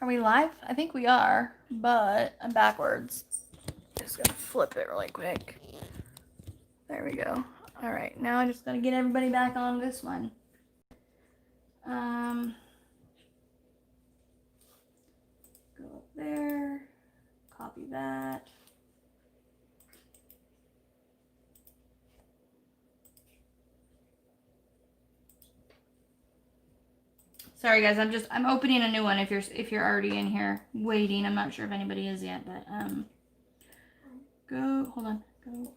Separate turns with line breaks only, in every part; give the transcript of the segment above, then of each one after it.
Are we live? I think we are, but I'm backwards. Just gonna flip it really quick. There we go. All right, now I just gotta get everybody back on this one. Go up there, copy that. Sorry guys, I'm opening a new one if you're already in here waiting. I'm not sure if anybody is yet, but hold on. Go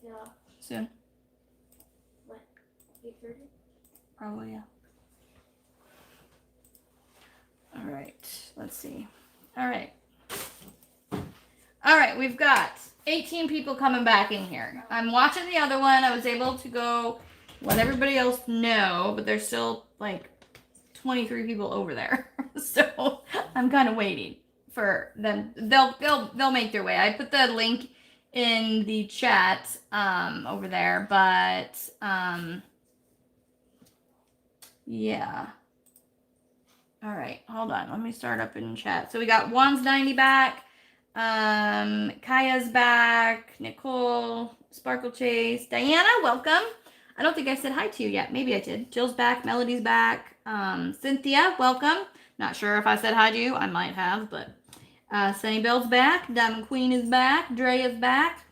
Yeah.
soon.
What? 8:30?
Probably, yeah. All right, let's see. All right, we've got 18 people coming back in here. I'm watching the other one. I was able to go let everybody else know, but there's still like 23 people over there. So I'm kind of waiting for them. They'll make their way. I put the link in the chat over there, but yeah. All right, hold on. Let me start up in chat. So we got Juan's 90 back. Kaya's back. Nicole, Sparkle Chase, Diana, welcome. I don't think I said hi to you yet. Maybe I did. Jill's back. Melody's back. Cynthia, welcome. Not sure if I said hi to you. I might have, but Sunny Bell's back. Diamond Queen is back. Dre is back.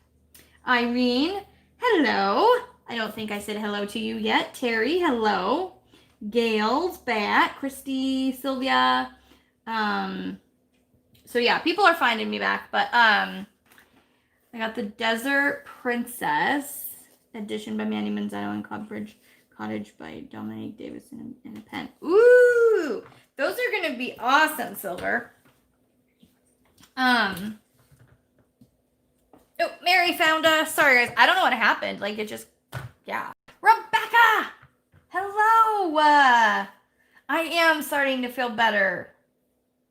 Irene, hello. I don't think I said hello to you yet. Terry, hello. Gail's back. Christy, Sylvia. So yeah, people are finding me back, but I got the Desert Princess edition by Mandy Manzano and Cottage by Dominique Davison and a pen. Ooh, those are gonna be awesome, Silver. Oh, Mary found us. Sorry guys, I don't know what happened. Like it just, yeah. Rebecca, hello. I am starting to feel better.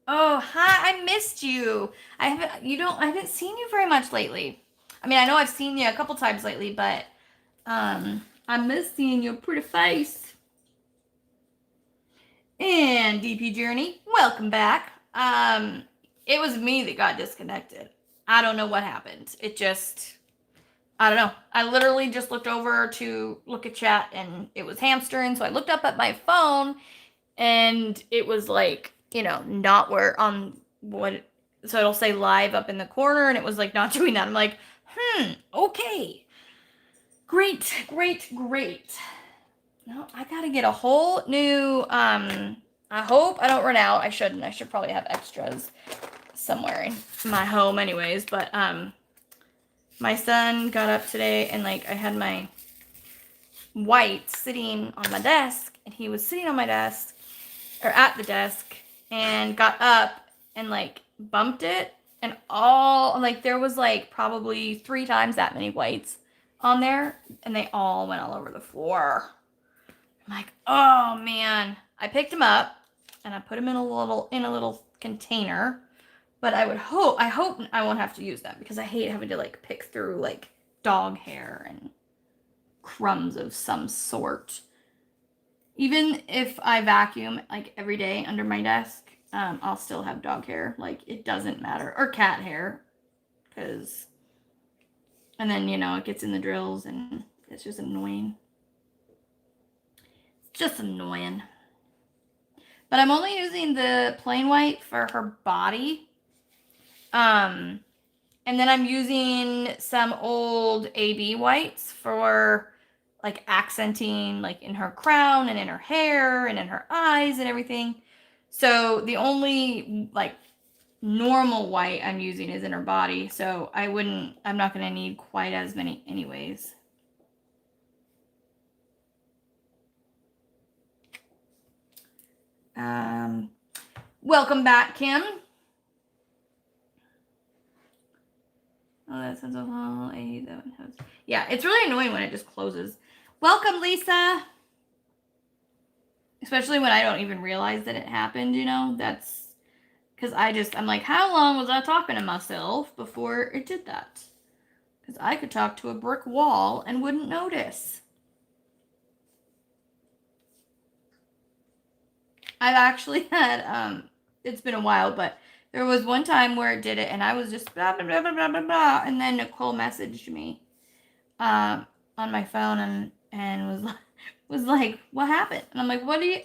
Oh, hi, I missed you. I haven't seen you very much lately. I mean, I know I've seen you a couple times lately, but I miss seeing your pretty face. And DP Journey, welcome back. It was me that got disconnected. I don't know what happened. I don't know. I literally just looked over to look at chat and it was hamstering, so I looked up at my phone and it was like, not where so it'll say live up in the corner and it was like not doing that. I'm like, okay. Great. No, I gotta get a whole new, I hope I don't run out. I shouldn't. I should probably have extras somewhere in my home anyways, but my son got up today and like I had my white sitting on my desk and he was sitting on my desk or at the desk and got up and like bumped it and there was like probably 3 times that many whites on there and they all went all over the floor. I'm like, oh man. I picked him up and I put him in a little container, but I hope I won't have to use them because I hate having to like pick through like dog hair and crumbs of some sort. Even if I vacuum like every day under my desk, I'll still have dog hair. Like it doesn't matter, or cat hair, and then it gets in the drills and it's just annoying. It's just annoying. But I'm only using the plain white for her body. And then I'm using some old AB whites for like accenting like in her crown and in her hair and in her eyes and everything. So the only like normal white I'm using is in her body. So I'm not going to need quite as many anyways. Welcome back, Kim. Oh, that sounds a little yeah, it's really annoying when it just closes. Welcome, Lisa. Especially when I don't even realize that it happened, that's because I'm like, how long was I talking to myself before it did that? because I could talk to a brick wall and wouldn't notice. I've actually had, it's been a while, but there was one time where it did it and I was just blah, blah, blah, blah, blah, blah, blah. And then Nicole messaged me on my phone and was like, what happened? And I'm like, what do you,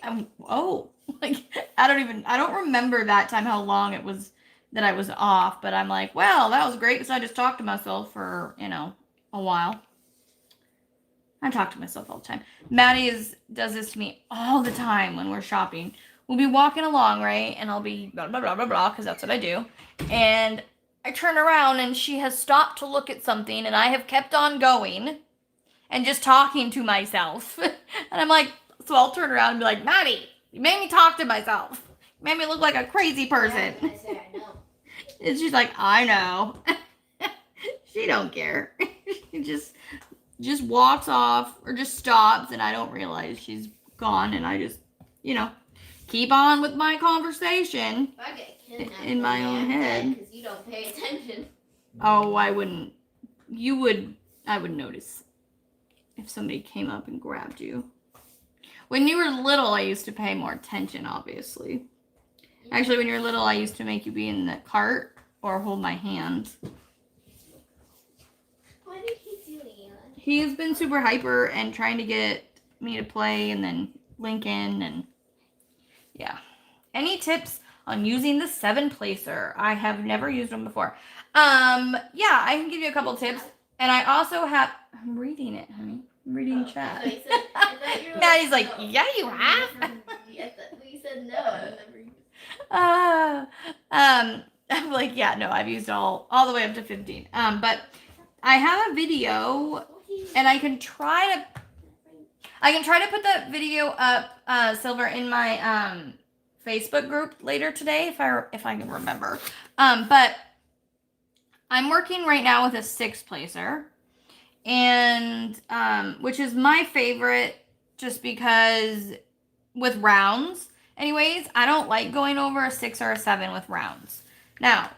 like, I don't remember that time how long it was that I was off, but I'm like, well, that was great because I just talked to myself for, a while. I talk to myself all the time. Maddie does this to me all the time when we're shopping. We'll be walking along, right? And I'll be blah, blah, blah, blah, blah, because that's what I do. And I turn around and she has stopped to look at something and I have kept on going and just talking to myself. And I'm like, so I'll turn around and be like, Maddie, you made me talk to myself. You made me look like a crazy person.
Yeah, I say I know.
And she's like, I know. She don't care. She just walks off or just stops and I don't realize she's gone and I just, keep on with my conversation
If I get kidnapped
in my own head.
Because you don't pay attention.
Oh, I wouldn't. I would notice if somebody came up and grabbed you. When you were little, I used to pay more attention, obviously. Actually, when you were little, I used to make you be in the cart or hold my hand.
What did he do, Eli?
He's been super hyper and trying to get me to play and then Lincoln and yeah. Any tips on using the 7-placer? I have never used them before. Yeah, I can give you a couple tips. And I also have, I'm reading it, honey. I'm reading chat.
I thought you were
Maddie's like,
no.
yeah, you have.
We said no. I've never
I'm like, yeah, no, I've used all the way up to 15. But I have a video and I can try to put that video up, Silver, in my Facebook group later today if I can remember. But I'm working right now with a 6-placer, and which is my favorite just because with rounds. Anyways, I don't like going over a 6 or a 7 with rounds. Now,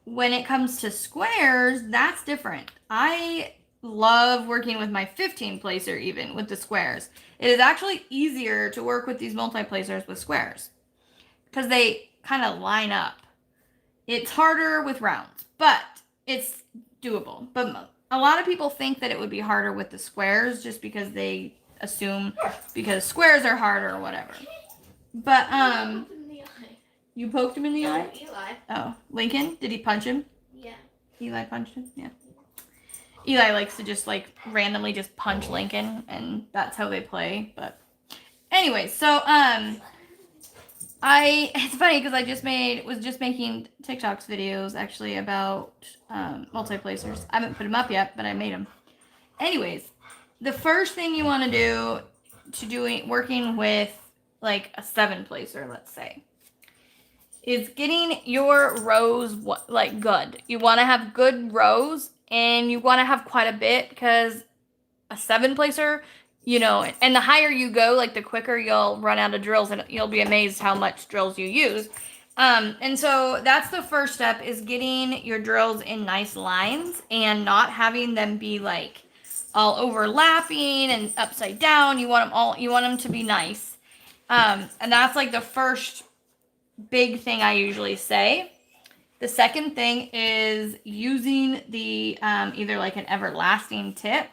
when it comes to squares, that's different. I love working with my 15-placer even with the squares. It is actually easier to work with these multi-placers with squares because they kind of line up. It's harder with rounds, but it's doable. But a lot of people think that it would be harder with the squares just because they assume because squares are harder or whatever. But you poked him in the eye?
Eli.
Oh, Lincoln? Did he punch him?
Yeah.
Eli punched him? Yeah. Eli likes to just randomly just punch Lincoln, and that's how they play. But anyway, so it's funny because I was just making TikToks videos actually about multi-placers. I haven't put them up yet, but I made them. Anyways, the first thing you want to do working with like a 7-placer, let's say, is getting your rows good. You want to have good rows and you want to have quite a bit because a 7-placer, and the higher you go, like the quicker you'll run out of drills and you'll be amazed how much drills you use. And so that's the first step is getting your drills in nice lines and not having them be like all overlapping and upside down. You want them to be nice. And that's like the first big thing I usually say. The second thing is using the either like an everlasting tip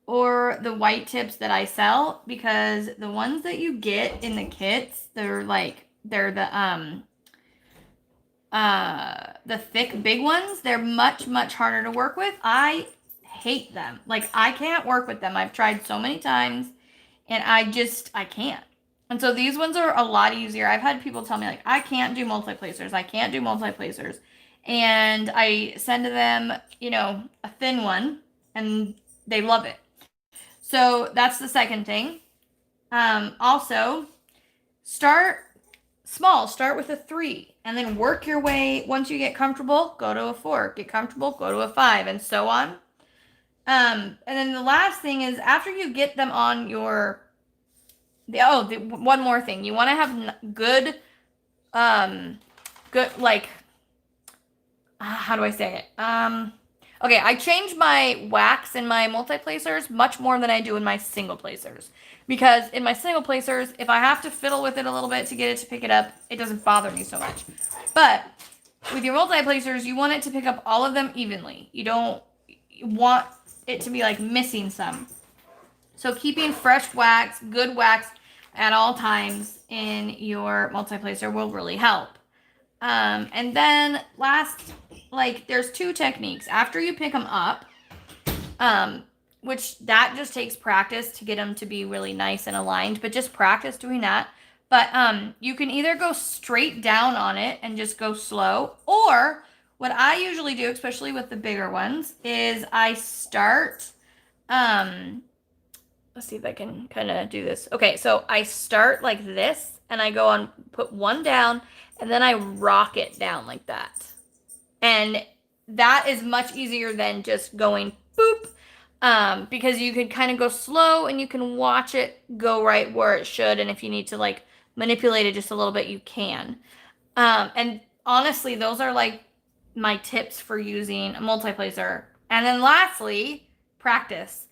or the white tips that I sell, because the ones that you get in the kits, they're the thick big ones. They're much, much harder to work with. I hate them. Like, I can't work with them. I've tried so many times and I can't. And so these ones are a lot easier. I've had people tell me, like, I can't do multi-placers. I can't do multi-placers. And I send to them, a thin one, and they love it. So that's the second thing. Also, start small. Start with a 3. And then work your way. Once you get comfortable, go to a 4. Get comfortable, go to a 5, and so on. And then the last thing is after you get them on your... one more thing. You want to have good, how do I say it? Okay, I change my wax in my multi-placers much more than I do in my single placers. Because in my single placers, if I have to fiddle with it a little bit to get it to pick it up, it doesn't bother me so much. But with your multi-placers, you want it to pick up all of them evenly. You don't want it to be like missing some. So keeping fresh wax, good wax at all times in your multi-placer will really help. And then last, like there's two techniques. After you pick them up, which that just takes practice to get them to be really nice and aligned, but just practice doing that. But you can either go straight down on it and just go slow, or what I usually do, especially with the bigger ones, is I start, let's see if I can kind of do this. Okay, so I start like this, and I go on, put one down, and then I rock it down like that. And that is much easier than just going boop, because you could kind of go slow and you can watch it go right where it should. And if you need to like manipulate it just a little bit, you can. And honestly, those are like my tips for using a multi-placer. And then lastly, practice.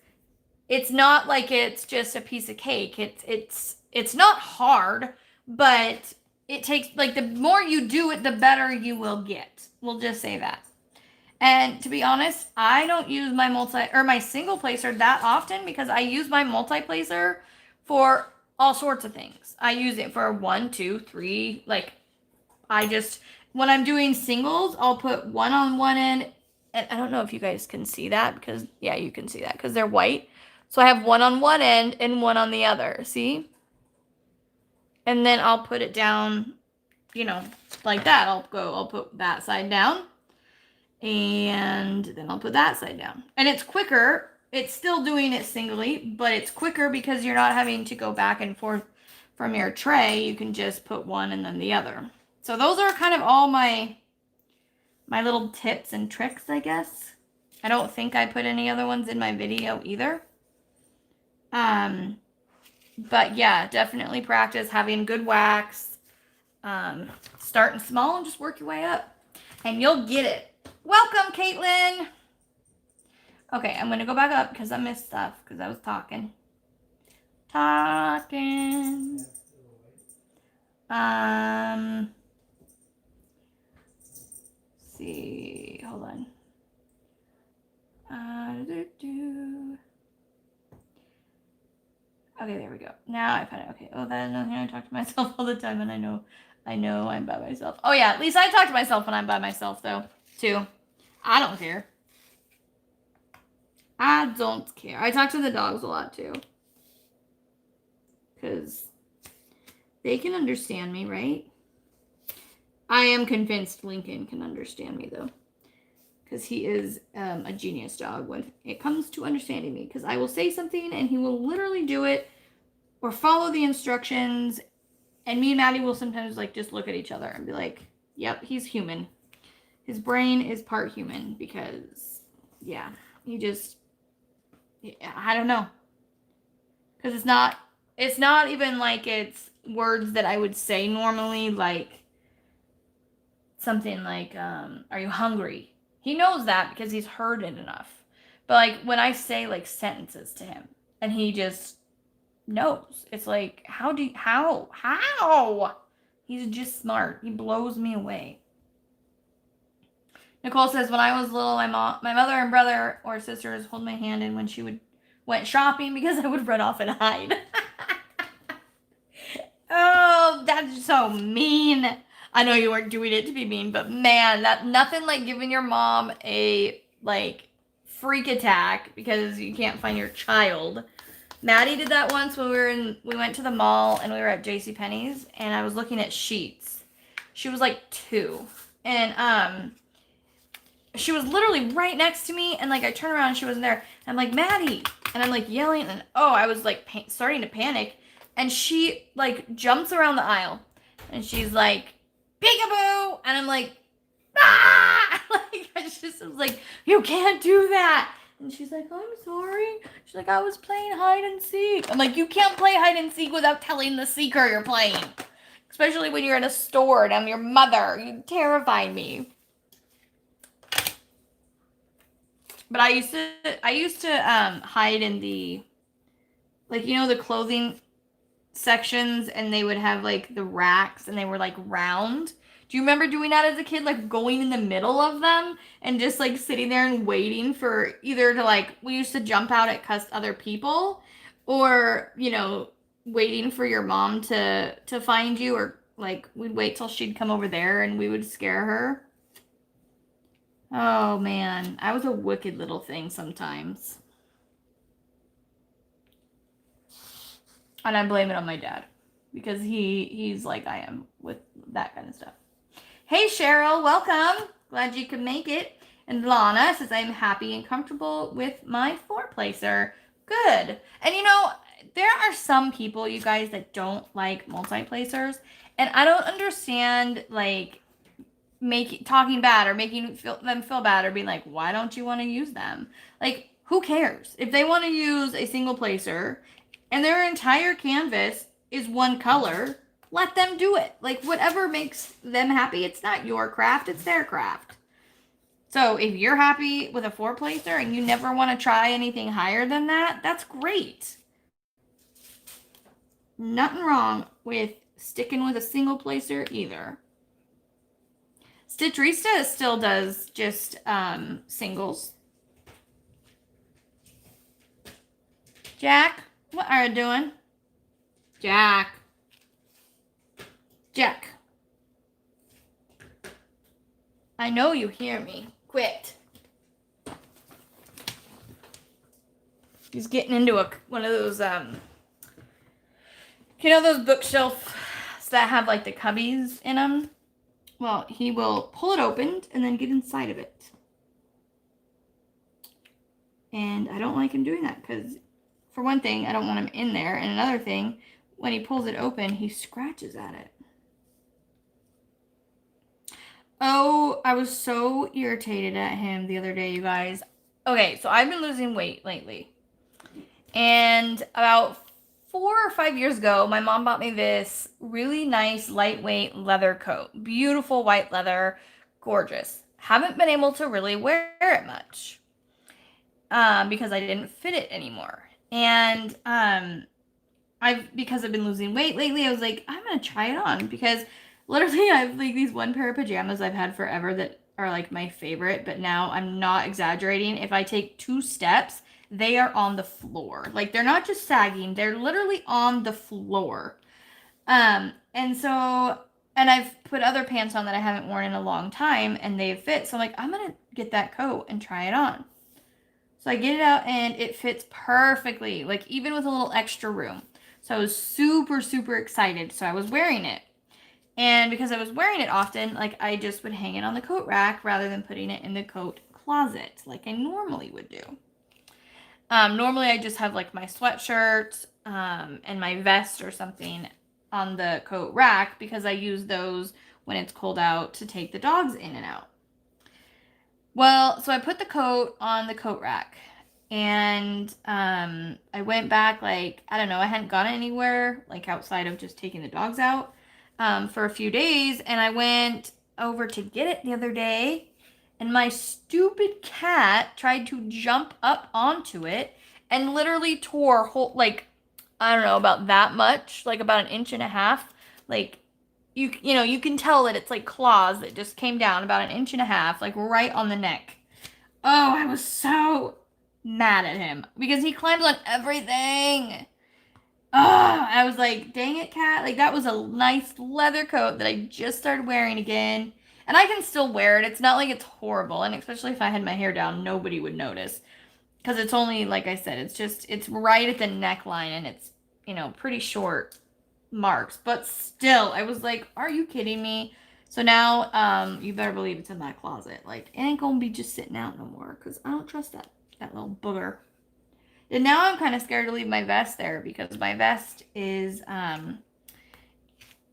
It's not like it's just a piece of cake. It's not hard, but it takes, like, the more you do it, the better you will get. We'll just say that. And to be honest, I don't use my single placer that often, because I use my multi-placer for all sorts of things. I use it for 1, 2, 3. Like, when I'm doing singles, I'll put one on one end. And I don't know if you guys can see that, because, yeah, you can see that because they're white. So I have one on one end and one on the other. See? And then I'll put it down, like that. I'll put that side down. And then I'll put that side down. And it's quicker. It's still doing it singly, but it's quicker because you're not having to go back and forth from your tray. You can just put one and then the other. So those are kind of all my little tips and tricks, I guess. I don't think I put any other ones in my video either. But yeah, definitely practice having good wax. Starting small and just work your way up. And you'll get it. Welcome, Caitlin. Okay, I'm going to go back up because I missed stuff because I was talking. Let's see. Hold on. Okay, there we go. Now I found it. Okay. Oh, that's another thing. I talk to myself all the time, and I know I'm by myself. Oh yeah, at least I talk to myself when I'm by myself, though, too. I don't care. I don't care. I talk to the dogs a lot, too. Because they can understand me, right? I am convinced Lincoln can understand me, though. Because he is a genius dog when it comes to understanding me. Because I will say something, and he will literally do it or follow the instructions. And me and Maddie will sometimes, like, just look at each other and be like, yep, he's human. His brain is part human because, yeah, I don't know. Because it's not even like it's words that I would say normally, like something like, are you hungry? He knows that because he's heard it enough. But, like, when I say, like, sentences to him and he just knows, it's like, how? He's just smart. He blows me away. Nicole says, when I was little, my mother and brother or sisters hold my hand in when she went shopping because I would run off and hide. Oh, that's so mean. I know you weren't doing it to be mean, but man, nothing like giving your mom a, like, freak attack because you can't find your child. Maddie did that once when we went to the mall and we were at JCPenney's and I was looking at sheets. She was like 2. And she was literally right next to me, and like I turn around and she wasn't there. I'm like, Maddie, and I'm like yelling, and I was like starting to panic, and she like jumps around the aisle, and she's like, peekaboo, and I'm like, ah, like I was like, you can't do that. And she's like, I'm sorry. She's like, I was playing hide and seek. I'm like, you can't play hide and seek without telling the seeker you're playing, especially when you're in a store and I'm your mother. You terrify me. But I used to hide in the, like, you know, the clothing sections, and they would have like the racks, and they were like round. Do you remember doing that as a kid, like going in the middle of them and just like sitting there and waiting for either to, like, we used to jump out at cuss other people, or, you know, waiting for your mom to find you, or like we'd wait till she'd come over there and we would scare her. Oh man, I was a wicked little thing sometimes. And I blame it on my dad because he's like I am with that kind of stuff. Hey Cheryl, welcome. Glad you could make it. And Lana says I'm happy and comfortable with my four placer. Good. And you know, there are some people, you guys, that don't like multi-placers, and I don't understand, like, talking bad or making them feel bad, or being like, why don't you want to use them? Like, who cares if they want to use a single placer and their entire canvas is one color? Let them do it. Like, whatever makes them happy. It's not your craft, it's their craft. So if you're happy with a four placer and you never want to try anything higher than that, that's great. Nothing wrong with sticking with a single placer either. Stitcherista still does just singles. Jack, what are you doing? Jack. Jack. I know you hear me. Quit. He's getting into one of those, you know, those bookshelves that have like the cubbies in them? Well, he will pull it open and then get inside of it. And I don't like him doing that because, for one thing, I don't want him in there. And another thing, when he pulls it open, he scratches at it. Oh, I was so irritated at him the other day, you guys. Okay, so I've been losing weight lately. And about 4 or 5 years ago, my mom bought me this really nice lightweight leather coat. Beautiful white leather, gorgeous. Haven't been able to really wear it much because I didn't fit it anymore. And because I've been losing weight lately, I was like, I'm gonna try it on, because literally I have like these one pair of pajamas I've had forever that are like my favorite, but now I'm not exaggerating. If I take 2 steps, they are on the floor. Like, they're not just sagging, they're literally on the floor. And so, and I've put other pants on that I haven't worn in a long time and they've fit. So I'm like, I'm gonna get that coat and try it on. So I get it out and it fits perfectly, like even with a little extra room. So I was super, super excited. So I was wearing it. And because I was wearing it often, like, I just would hang it on the coat rack rather than putting it in the coat closet like I normally would do. Normally I just have like my sweatshirt and my vest or something on the coat rack, because I use those when it's cold out to take the dogs in and out. Well, so I put the coat on the coat rack, and I went back, like, I don't know, I hadn't gone anywhere like outside of just taking the dogs out for a few days, and I went over to get it the other day, and my stupid cat tried to jump up onto it and literally tore whole, like, I don't know, about that much, like about 1.5 inches. Like, you know, you can tell that it's like claws that just came down about 1.5 inches, like right on the neck. Oh, I was so mad at him because he climbs on everything. Oh, I was like, dang it, cat. Like, that was a nice leather coat that I just started wearing again. And I can still wear it. It's not like it's horrible. And especially if I had my hair down, nobody would notice. Because it's only, like I said, it's right at the neckline, and it's, you know, pretty short marks. But still, I was like, are you kidding me? So now, you better believe it's in my closet. Like, it ain't gonna be just sitting out no more, because I don't trust that little booger. And now I'm kind of scared to leave my vest there, because my vest is,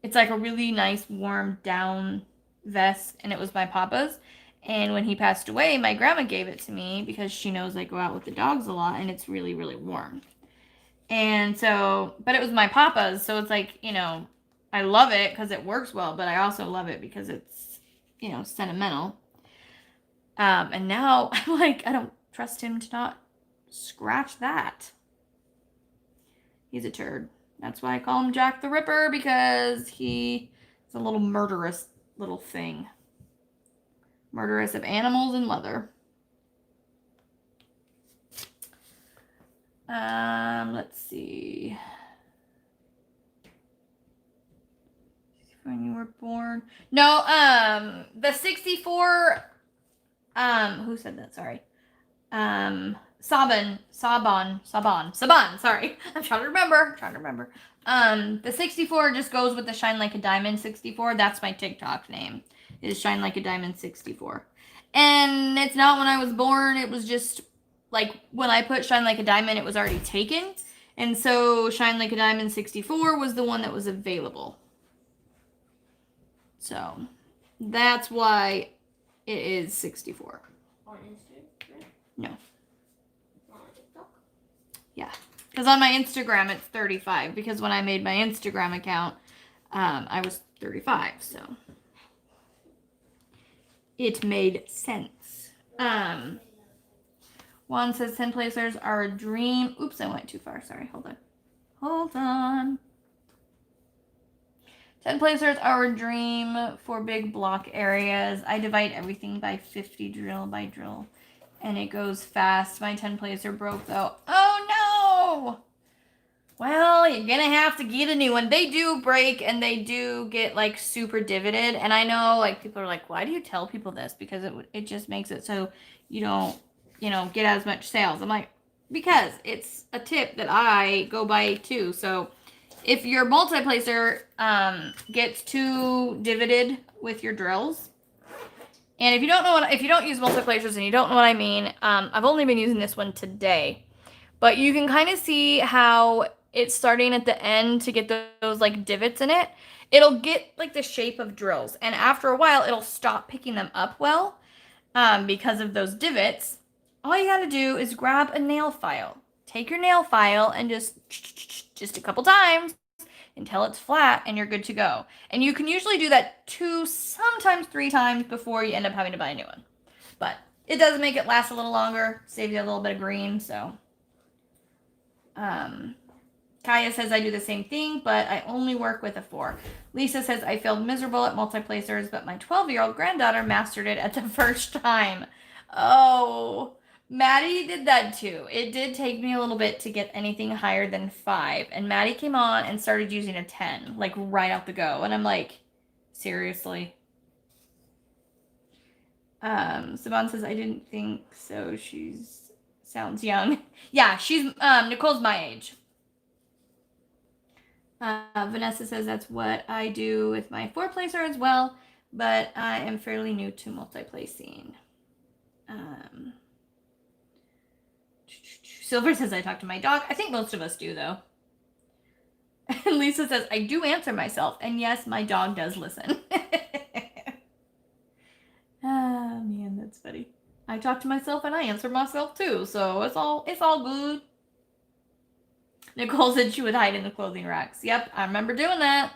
it's like a really nice warm down vest, and it was my papa's. And when he passed away, my grandma gave it to me because she knows I go out with the dogs a lot, and it's really, really warm. And so, but it was my papa's, so it's like, you know, I love it because it works well, but I also love it because it's, you know, sentimental. And now I'm like, I don't trust him to not scratch that. He's a turd. That's why I call him Jack the Ripper, because he is a little murderous little thing. Murderous of animals and leather. Let's see. When you were born. No, the 64, who said that? Sorry. Saban, sorry. I'm trying to remember. The 64 just goes with the Shine Like a Diamond 64. That's my TikTok name, is Shine Like a Diamond 64. And it's not when I was born, it was just, like, when I put Shine Like a Diamond, it was already taken. And so Shine Like a Diamond 64 was the one that was available. So, that's why it is 64.
On Instagram?
No.
On TikTok?
Yeah. Because on my Instagram, it's 35. Because when I made my Instagram account, I was 35. So, it made sense. Juan says 10 placers are a dream. Oops, I went too far. Sorry. Hold on. 10 placers are a dream for big block areas. I divide everything by 50 drill by drill. And it goes fast. My 10 placer broke though. Oh no! Well, you're gonna have to get a new one. They do break and they do get like super divoted. And I know like people are like, why do you tell people this? Because it just makes it so you don't, get as much sales. I'm like, because it's a tip that I go by too. So if your multi-placer gets too divoted with your drills, and if you don't use multi-placers and you don't know what I mean, I've only been using this one today, but you can kind of see how it's starting at the end to get those like divots in it. It'll get like the shape of drills, and after a while, it'll stop picking them up well because of those divots. All you gotta do is grab a nail file. Take your nail file and just a couple times until it's flat and you're good to go. And you can usually do that 2, sometimes 3 times before you end up having to buy a new one. But it does make it last a little longer, saves you a little bit of green, so. Kaya says I do the same thing, but I only work with a 4. Lisa says I failed miserable at multi-placers, but my 12-year-old granddaughter mastered it at the first time. Oh, Maddie did that too. It did take me a little bit to get anything higher than 5. And Maddie came on and started using a 10, like right out the go. And I'm like, seriously? Saban says, I didn't think so. Sounds young. Yeah, Nicole's my age. Vanessa says that's what I do with my 4-placer as well, but I am fairly new to multi-placing. Silver says I talk to my dog. I think most of us do, though. And Lisa says, I do answer myself. And yes, my dog does listen. Ah, man, that's funny. I talk to myself and I answer myself, too. So it's all good. Nicole said she would hide in the clothing racks. Yep, I remember doing that.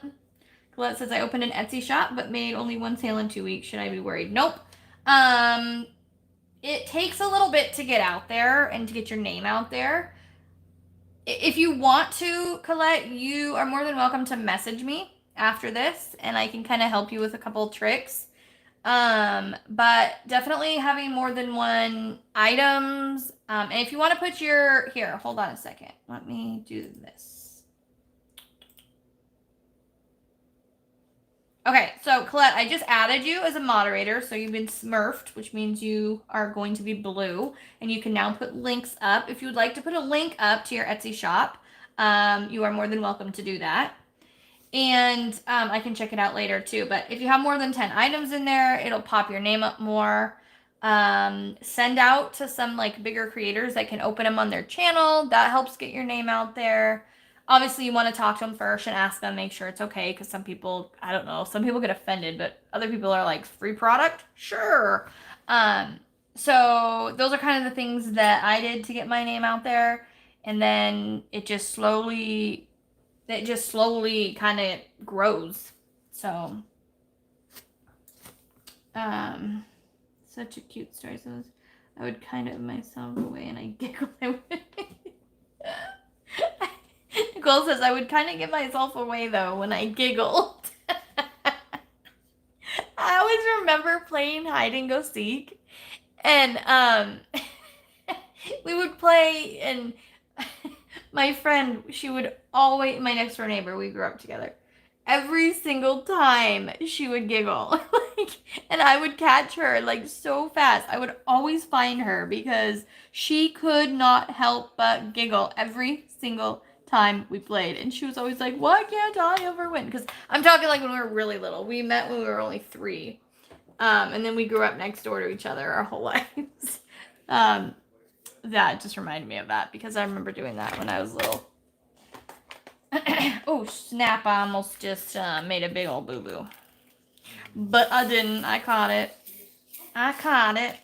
Colette says I opened an Etsy shop, but made only 1 sale in 2 weeks. Should I be worried? Nope. It takes a little bit to get out there and to get your name out there. If you want to, Colette, you are more than welcome to message me after this, and I can kind of help you with a couple tricks. But definitely having more than 1 items. And if you want to put here, hold on a second. Let me do this. Okay, so Colette, I just added you as a moderator, so you've been smurfed, which means you are going to be blue, and you can now put links up. If you would like to put a link up to your Etsy shop, you are more than welcome to do that. And I can check it out later too, but if you have more than 10 items in there, it'll pop your name up more. Send out to some like bigger creators that can open them on their channel. That helps get your name out there. Obviously, you want to talk to them first and ask them, make sure it's okay, because some people, I don't know, some people get offended, but other people are like, free product? Sure. So those are kind of the things that I did to get my name out there, and then it just slowly kind of grows. So, such a cute story. So, I would kind of myself away and I giggle. Nicole says, I would kind of give myself away though when I giggled. I always remember playing hide and go seek, and we would play, and my friend, she would always, my next door neighbor, we grew up together. Every single time she would giggle, and I would catch her like so fast. I would always find her because she could not help but giggle every single time we played. And she was always like, why can't I ever win? Because I'm talking like when we were really little. We met when we were only 3. And then we grew up next door to each other our whole lives. That just reminded me of that because I remember doing that when I was little. Oh, snap. I almost just made a big old boo-boo. But I didn't. I caught it.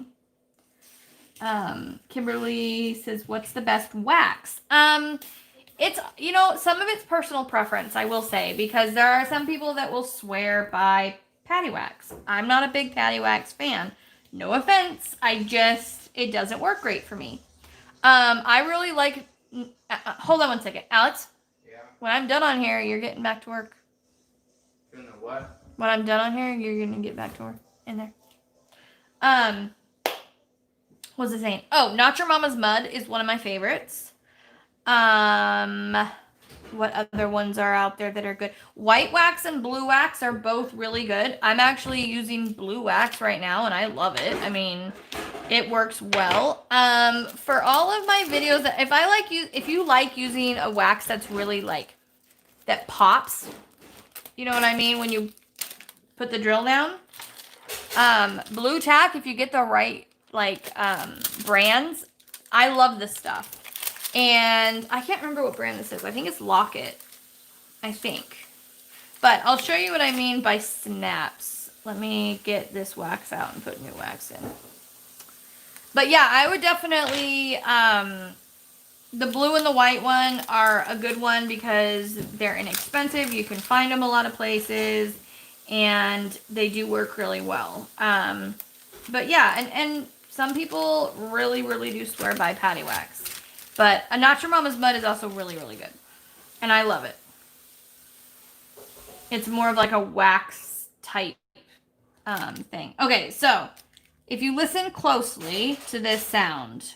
Kimberly says, what's the best wax? It's, some of it's personal preference, I will say, because there are some people that will swear by patty wax. I'm not a big patty wax fan. No offense. It doesn't work great for me. I really like, hold on one second. Alex?
Yeah.
When I'm done on here, you're getting back to work.
Doing the what?
When I'm done on here, you're gonna get back to work in there. What was I saying? Oh, Not Your Mama's Mud is one of my favorites. What other ones are out there that are good? White wax and blue wax are both really good. I'm actually using blue wax right now, and I love it. I mean, it works well. For all of my videos, if you like using a wax that's really like, that pops, you know what I mean, when you put the drill down. Blue tack, if you get the right brands, I love this stuff. And I can't remember what brand this is. I think it's Locket. I think. But I'll show you what I mean by snaps. Let me get this wax out and put new wax in. But yeah, I would definitely, the blue and the white one are a good one because they're inexpensive. You can find them a lot of places and they do work really well. But yeah, and some people really, really do swear by patty wax. But a Not Your Mama's Mud is also really, really good. And I love it. It's more of like a wax type thing. Okay, so if you listen closely to this sound,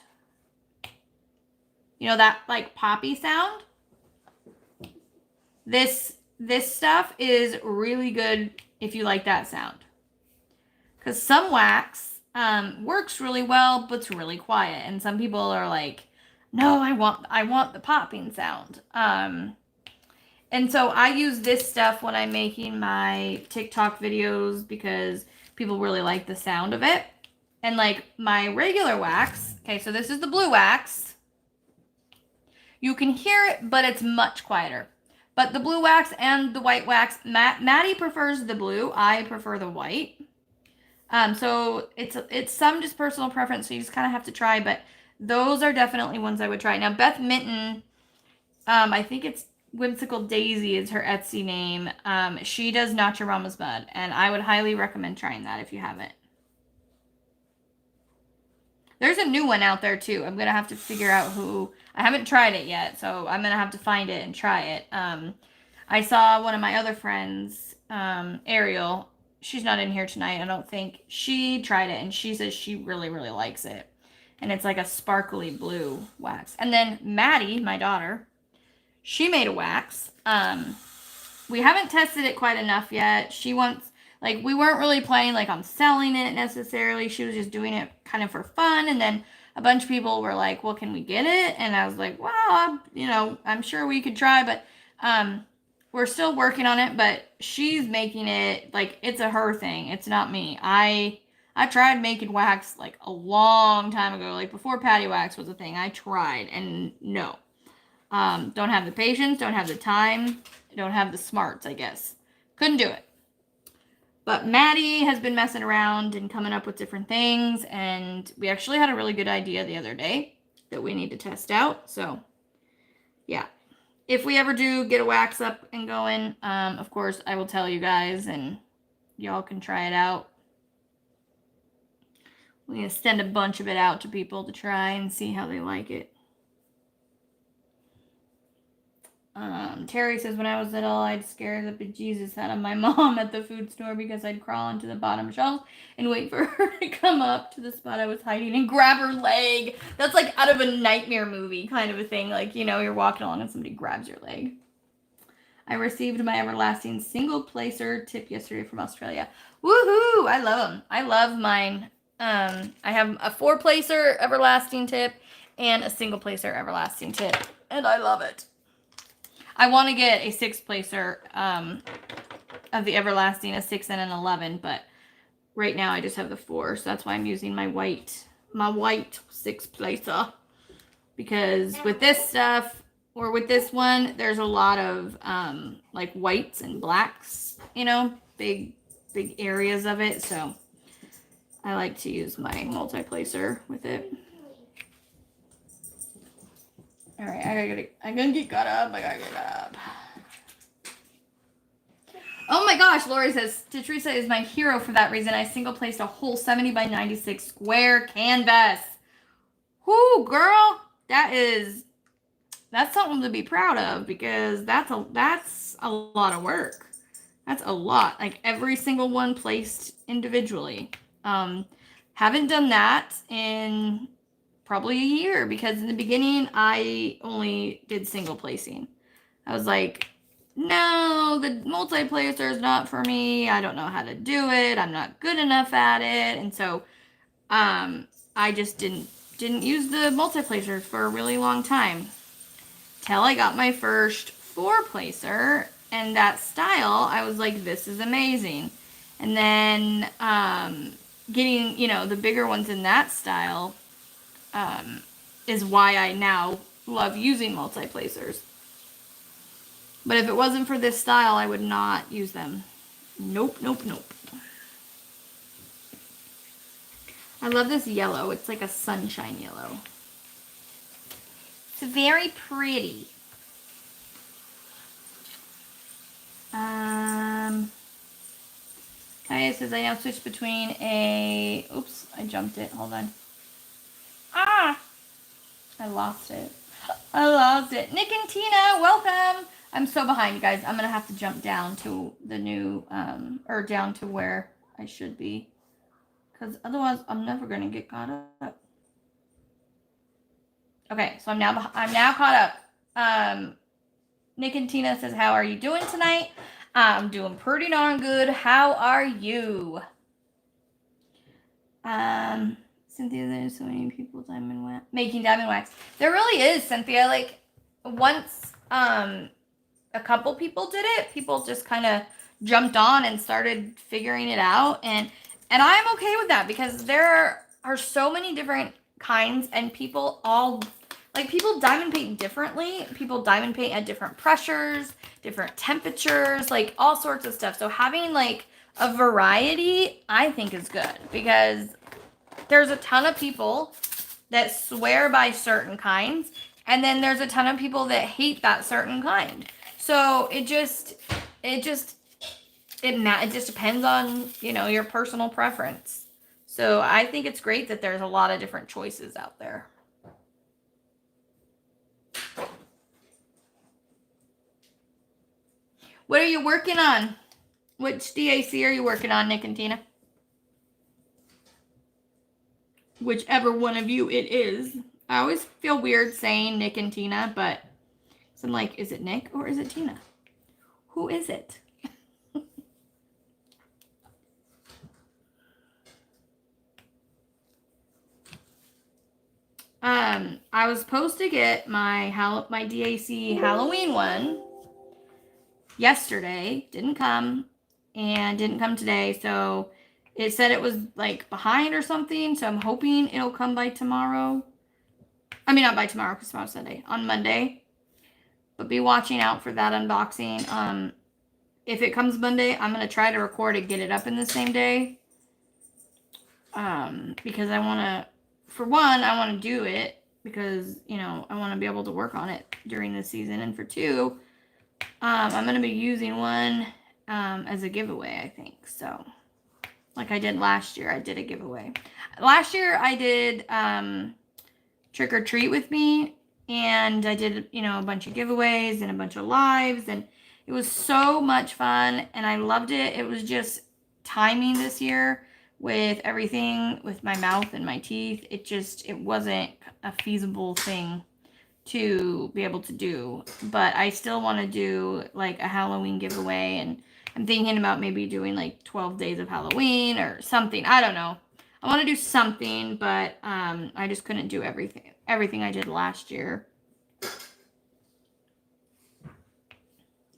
you know that like poppy sound? This stuff is really good if you like that sound. Because some wax works really well, but it's really quiet. And some people are like, no, I want the popping sound. And so I use this stuff when I'm making my TikTok videos because people really like the sound of it. And like my regular wax, okay, so this is the blue wax. You can hear it, but it's much quieter. But the blue wax and the white wax, Maddie prefers the blue. I prefer the white. So it's some just personal preference, so you just kind of have to try, but those are definitely ones I would try. Now, Beth Minton, I think it's Whimsical Daisy is her Etsy name. She does Not Your Mama's Mud, and I would highly recommend trying that if you haven't. There's a new one out there, too. I'm going to have to figure out who. I haven't tried it yet, so I'm going to have to find it and try it. I saw one of my other friends, Ariel. She's not in here tonight, I don't think. She tried it, and she says she really, really likes it. And it's like a sparkly blue wax. And then Maddie, my daughter, she made a wax. We haven't tested it quite enough yet. She wants, like, we weren't really planning like on selling it necessarily. She was just doing it kind of for fun. And then a bunch of people were like, well, can we get it? And I was like, well, I'm sure we could try, but we're still working on it. But she's making it like it's a her thing. It's not me. I tried making wax like a long time ago, like before patty wax was a thing. I tried, and no. Don't have the patience, don't have the time, don't have the smarts, I guess. Couldn't do it. But Maddie has been messing around and coming up with different things, and we actually had a really good idea the other day that we need to test out. So, yeah. If we ever do get a wax up and going, of course, I will tell you guys, and y'all can try it out. We're going to send a bunch of it out to people to try and see how they like it. Terry says, when I was little, I'd scare the bejesus out of my mom at the food store because I'd crawl into the bottom shelf and wait for her to come up to the spot I was hiding and grab her leg. That's like out of a nightmare movie kind of a thing. Like, you know, you're walking along and somebody grabs your leg. I received my everlasting single placer tip yesterday from Australia. Woohoo! I love them. I love mine. I have a 4-placer everlasting tip and a single placer everlasting tip, and I love it. I want to get a 6-placer of the everlasting, a 6 and an 11, but right now I just have the 4, so that's why I'm using my white 6-placer, because with this stuff or with this one, there's a lot of like whites and blacks, you know, big areas of it, so I like to use my multi-placer with it. All right, I'm gonna get caught up. I gotta get caught up. Oh my gosh, Lori says, Teresa is my hero for that reason. I single placed a whole 70 by 96 square canvas. Whoo, girl, that's something to be proud of, because that's a lot of work. That's a lot. Like every single one placed individually. Haven't done that in probably a year, because in the beginning I only did single placing. I was like, no, the multi-placer is not for me. I don't know how to do it. I'm not good enough at it. And so I just didn't use the multi-placer for a really long time, till I got my first 4-placer, and that style, I was like, this is amazing. And then getting, you know, the bigger ones in that style is why I now love using multi-placers. But if it wasn't for this style, I would not use them. Nope, nope, nope. I love this yellow. It's like a sunshine yellow. It's very pretty. Kaya says, I now switch between a... Oops, I jumped it. Hold on. Ah! I lost it. I lost it. Nick and Tina, welcome. I'm so behind, guys. I'm going to have to jump down to the new, or down to where I should be, because otherwise I'm never going to get caught up. Okay, so I'm now caught up. Nick and Tina says, how are you doing tonight? I'm doing pretty darn good. How are you? Cynthia, there's so many people making diamond wax. There really is, Cynthia. Like, once a couple people did it, people just kind of jumped on and started figuring it out, and I'm okay with that, because there are so many different kinds, and people diamond paint differently. People diamond paint at different pressures, different temperatures, like all sorts of stuff. So having like a variety, I think, is good, because there's a ton of people that swear by certain kinds, and then there's a ton of people that hate that certain kind. So it just depends on, you know, your personal preference. So I think it's great that there's a lot of different choices out there. What are you working on? Which DAC are you working on, Nick and Tina? Whichever one of you it is. I always feel weird saying Nick and Tina, but I'm like, is it Nick or is it Tina? Who is it? I was supposed to get my DAC Halloween one yesterday. Didn't come, and didn't come today. So it said it was like behind or something. So I'm hoping it'll come by tomorrow. I mean, not by tomorrow, because tomorrow's Sunday. On Monday. But be watching out for that unboxing. If it comes Monday, I'm going to try to record and get it up in the same day. Because I want to, for one, I want to do it because, you know, I want to be able to work on it during the season. And for two, I'm going to be using one as a giveaway, I think. So like I did last year. I did a giveaway. Last year I did trick or treat with me, and I did, you know, a bunch of giveaways and a bunch of lives, and it was so much fun and I loved it. It was just timing this year with everything with my mouth and my teeth. It wasn't a feasible thing to be able to do, but I still want to do like a Halloween giveaway, and I'm thinking about maybe doing like 12 days of Halloween or something. I don't know. I want to do something, but I just couldn't do everything I did last year.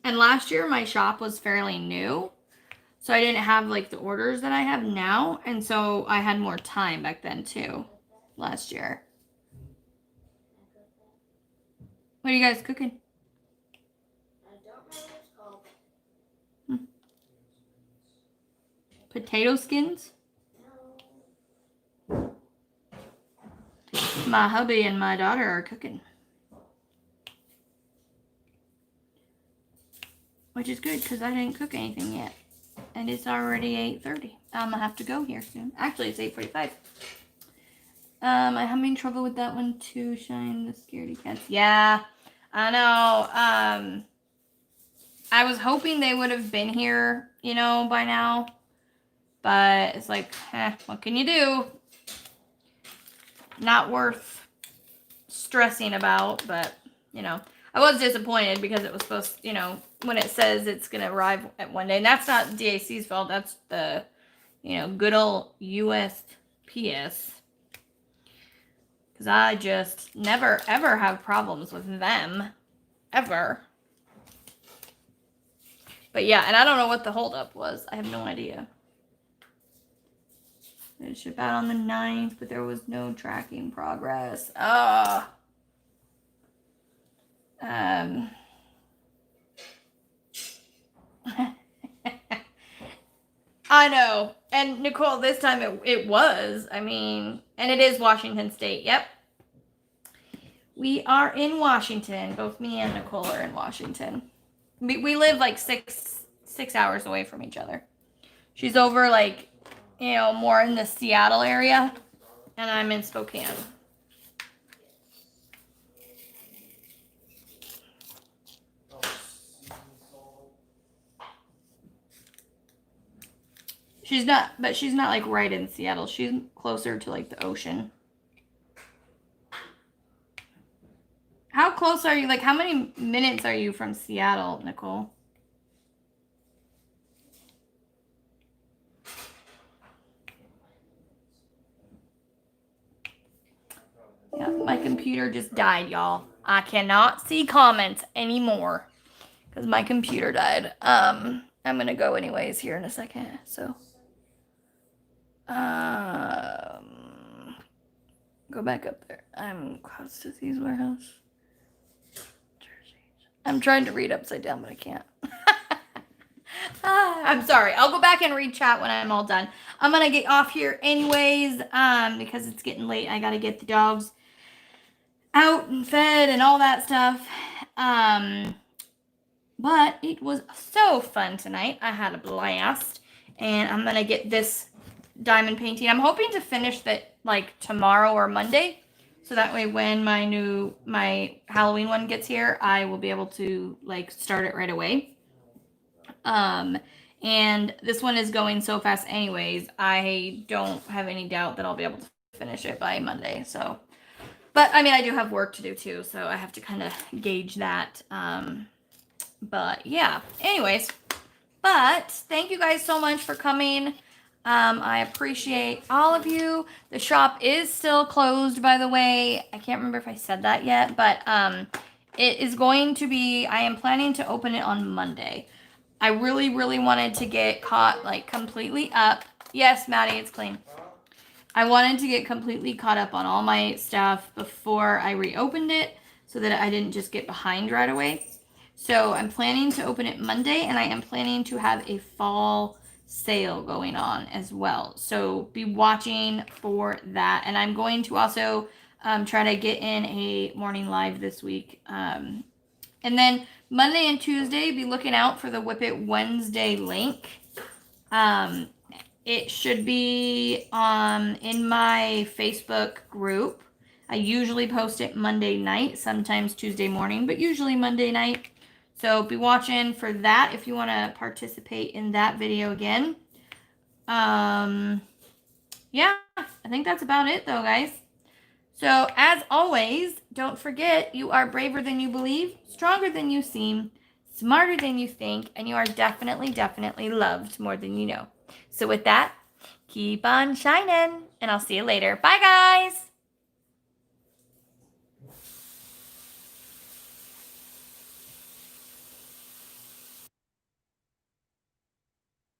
And last year my shop was fairly new, so I didn't have like the orders that I have now, and so I had more time back then too last year. What are you guys cooking?
I don't know what it's called.
Potato skins?
No.
My hubby and my daughter are cooking, which is good because I didn't cook anything yet, and it's already 8:30. I'm gonna have to go here soon. Actually, it's 8:45. I'm having trouble with that one too. Shine the scaredy cats. Yeah, I know. I was hoping they would have been here, you know, by now, but it's like, what can you do? Not worth stressing about, but you know, I was disappointed because it was supposed, you know, when it says it's gonna arrive at one day, and that's not DAC's fault. That's the, you know, good old USPS. Because I just never ever have problems with them, ever. But yeah, and I don't know what the holdup was. I have no idea. It shipped out on the 9th, but there was no tracking progress. I know. And Nicole, this time it was. I mean, and it is Washington State. Yep. We are in Washington. Both me and Nicole are in Washington. We live like six hours away from each other. She's over like, you know, more in the Seattle area, and I'm in Spokane. She's not like right in Seattle. She's closer to like the ocean. How close are you? Like, how many minutes are you from Seattle, Nicole? Yeah, my computer just died, y'all. I cannot see comments anymore because my computer died. I'm gonna go anyways here in a second. So, go back up there. I'm close to Z's warehouse. I'm trying to read upside down, but I can't. I'm sorry. I'll go back and read chat when I'm all done. I'm gonna get off here anyways, because it's getting late. I gotta get the dogs out and fed and all that stuff. But it was so fun tonight. I had a blast, and I'm gonna get this diamond painting. I'm hoping to finish that like tomorrow or Monday, so that way when my Halloween one gets here, I will be able to like start it right away. And this one is going so fast anyways, I don't have any doubt that I'll be able to finish it by Monday. So, but I mean, I do have work to do too, so I have to kind of gauge that. But yeah, anyways, but thank you guys so much for coming. I appreciate all of you. The shop is still closed, by the way. I can't remember if I said that yet, but it is going to be, I am planning to open it on Monday. I really, really wanted to get caught like completely up. Yes, Maddie, it's clean. I wanted to get completely caught up on all my stuff before I reopened it so that I didn't just get behind right away. So I'm planning to open it Monday, and I am planning to have a fall sale going on as well. So be watching for that. And I'm going to also try to get in a morning live this week. And then Monday and Tuesday, be looking out for the Whip It Wednesday link. it should be in my Facebook group. I usually post it Monday night, sometimes Tuesday morning, but usually Monday night. So be watching for that if you want to participate in that video again. Yeah, I think that's about it though, guys. So as always, don't forget you are braver than you believe, stronger than you seem, smarter than you think, and you are definitely, definitely loved more than you know. So with that, keep on shining, and I'll see you later. Bye, guys.